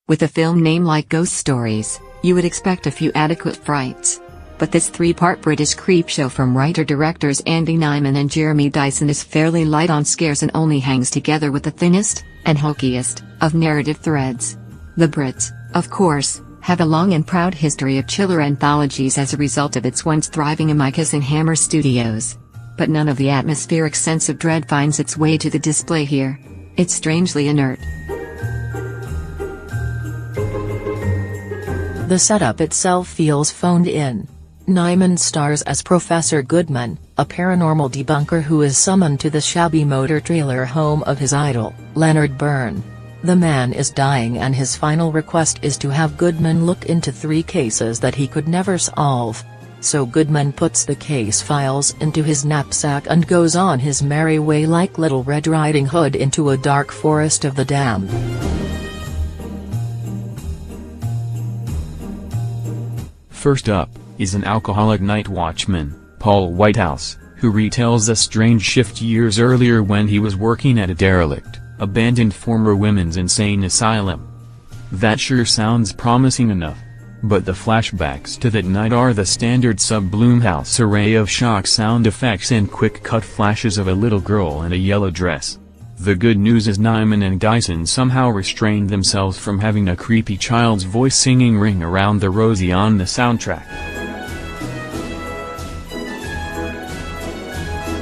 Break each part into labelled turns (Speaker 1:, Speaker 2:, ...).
Speaker 1: With a film name like Ghost Stories, you would expect a few adequate frights. But this three-part British creepshow from writer-directors Andy Nyman and Jeremy Dyson is fairly light on scares and only hangs together with the thinnest, and hokiest, of narrative threads. The Brits, of course, have a long and proud history of chiller anthologies as a result of its once thriving Amicus and Hammer Studios. But none of the atmospheric sense of dread finds its way to the display here. It's strangely inert.
Speaker 2: The setup itself feels phoned in. Nyman stars as Professor Goodman, a paranormal debunker who is summoned to the shabby motor trailer home of his idol, Leonard Byrne. The man is dying and his final request is to have Goodman look into 3 cases that he could never solve. So Goodman puts the case files into his knapsack and goes on his merry way like Little Red Riding Hood into a dark forest of the damned.
Speaker 3: First up is an alcoholic night watchman, Paul Whitehouse, who retells a strange shift years earlier when he was working at a derelict, abandoned former women's insane asylum. That sure sounds promising enough. But the flashbacks to that night are the standard sub-Blumhouse array of shock sound effects and quick-cut flashes of a little girl in a yellow dress. The good news is Nyman and Dyson somehow restrained themselves from having a creepy child's voice singing Ring Around the Rosie on the soundtrack.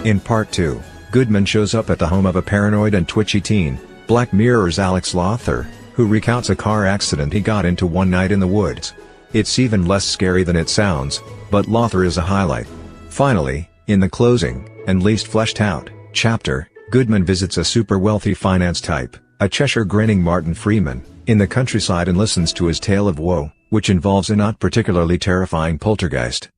Speaker 4: In Part 2, Goodman shows up at the home of a paranoid and twitchy teen, Black Mirror's Alex Lothar, who recounts a car accident he got into one night in the woods. It's even less scary than it sounds, but Lothar is a highlight. Finally, in the closing, and least fleshed out, chapter, Goodman visits a super wealthy finance type, a Cheshire grinning Martin Freeman, in the countryside and listens to his tale of woe, which involves a not particularly terrifying poltergeist.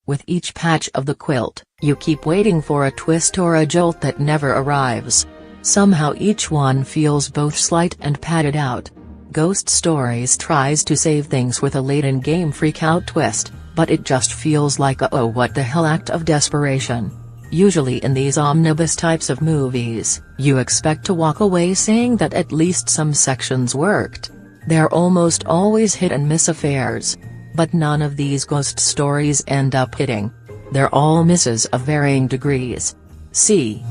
Speaker 2: With each patch of the quilt, you keep waiting for a twist or a jolt that never arrives. Somehow each one feels both slight and padded out. Ghost Stories tries to save things with a late-in-game freak-out twist, but it just feels like a oh what the hell act of desperation. Usually in these omnibus types of movies, you expect to walk away saying that at least some sections worked. They're almost always hit-and-miss affairs. But none of these ghost stories end up hitting. They're all misses of varying degrees. See